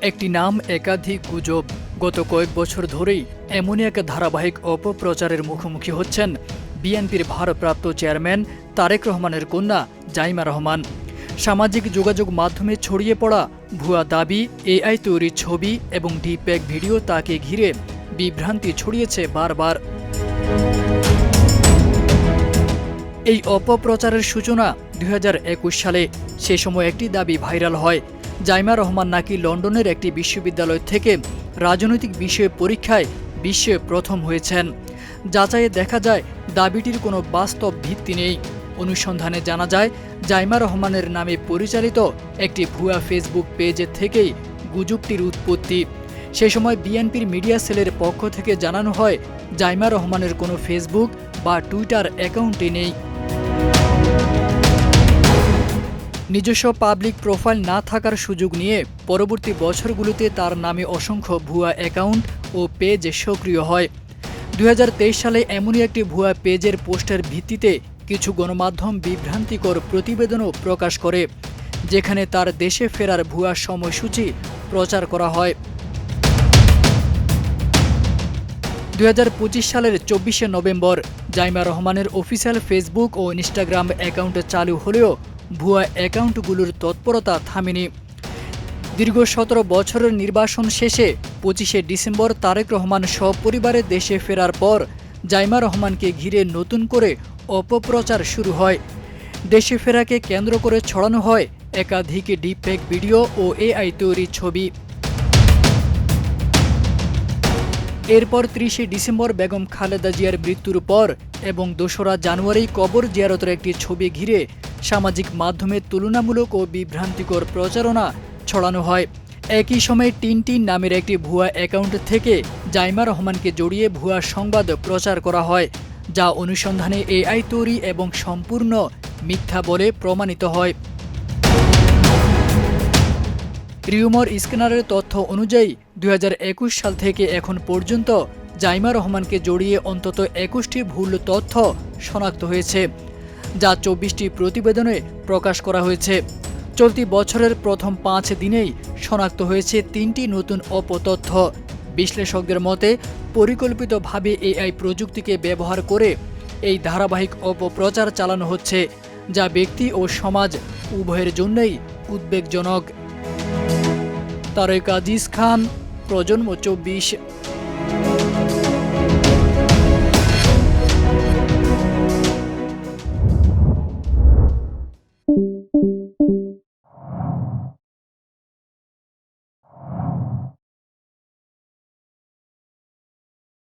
একটি নাম একাধিক গুজব। গত কয়েক বছর ধরেই এমনই এক ধারাবাহিক অপপ্রচারের মুখোমুখি হচ্ছেন বিএনপির ভারপ্রাপ্ত চেয়ারম্যান তারেক রহমানের কন্যা জাইমা রহমান। সামাজিক যোগাযোগ মাধ্যমে ছড়িয়ে পড়া ভুয়া দাবি, এআই তৈরি ছবি এবং ডিপফেক ভিডিও তাকে ঘিরে বিভ্রান্তি ছড়িয়েছে বারবার। এই অপপ্রচারের সূচনা ২০২১ সালে। সে সময় একটি দাবি ভাইরাল হয়, জাইমা রহমান নাকি লন্ডনের একটি বিশ্ববিদ্যালয় থেকে রাজনৈতিক বিষয়ে পরীক্ষায় বিশ্বে প্রথম হয়েছেন। যাচাইয়ে দেখা যায় দাবিটির কোনো বাস্তব ভিত্তি নেই। অনুসন্ধানে জানা যায় জাইমা রহমানের নামে পরিচালিত একটি ভুয়া ফেসবুক পেজের থেকেই গুজবটির উৎপত্তি। সে সময় বিএনপির মিডিয়া সেলের পক্ষ থেকে জানানো হয় জাইমা রহমানের কোনো ফেসবুক বা টুইটার অ্যাকাউন্টই নেই। নিজস্ব পাবলিক প্রোফাইল না থাকার সুযোগ নিয়ে পরবর্তী বছরগুলোতে তার নামে অসংখ্য ভুয়া অ্যাকাউন্ট ও পেজ সক্রিয় হয়। ২০২৩ সালে এমনই একটি ভুয়া পেজের পোস্টের ভিত্তিতে কিছু গণমাধ্যম বিভ্রান্তিকর প্রতিবেদনও প্রকাশ করে, যেখানে তার দেশে ফেরার ভুয়া সময়সূচি প্রচার করা হয়। ২০২৫ সালের ২৪শে নভেম্বর জাইমা রহমানের অফিসিয়াল ফেসবুক ও ইনস্টাগ্রাম অ্যাকাউন্ট চালু হলেও ভুয়া অ্যাকাউন্টগুলোর তৎপরতা থামেনি। দীর্ঘ ১৭ বছরের নির্বাসন শেষে ২৫শে ডিসেম্বর তারেক রহমান সপরিবারে দেশে ফেরার পর জাইমা রহমানকে ঘিরে নতুন করে অপপ্রচার শুরু হয়। দেশে ফেরাকে কেন্দ্র করে ছড়ানো হয় একাধিক ডিপফেক ভিডিও ও এআই তৈরি ছবি। এরপর ৩০শে ডিসেম্বর বেগম খালেদা জিয়ার মৃত্যুর পর এবং ২রা জানুয়ারি কবর জিয়ারতের একটি ছবি ঘিরে সামাজিক মাধ্যমে তুলনামূলক ও বিভ্রান্তিকর প্রচারণা ছড়ানো হয়। একই সময়ে টিনটিন নামের একটি ভুয়া অ্যাকাউন্ট থেকে জাইমা রহমানকে জড়িয়ে ভুয়া সংবাদ প্রচার করা হয়, যা অনুসন্ধানে এআই তৈরি এবং সম্পূর্ণ মিথ্যা বলে প্রমাণিত হয়। রিউমার স্ক্যানারের তথ্য অনুযায়ী ২০২১ সাল থেকে এখন পর্যন্ত জাইমা রহমানকে জড়িয়ে অন্তত ২১টি ভুল তথ্য শনাক্ত হয়েছে, যা ২৪টি প্রতিবেদনে প্রকাশ করা হয়েছে। চলতি বছরের প্রথম ৫ দিনেই শনাক্ত হয়েছে ৩টি নতুন অপতথ্য। বিশ্লেষকদের মতে পরিকল্পিতভাবে এআই প্রযুক্তিকে ব্যবহার করে এই ধারাবাহিক অপপ্রচার চালানো হচ্ছে, যা ব্যক্তি ও সমাজ উভয়ের জন্যই উদ্বেগজনক। তারেক আজিজ খান, প্রজন্ম ২৪।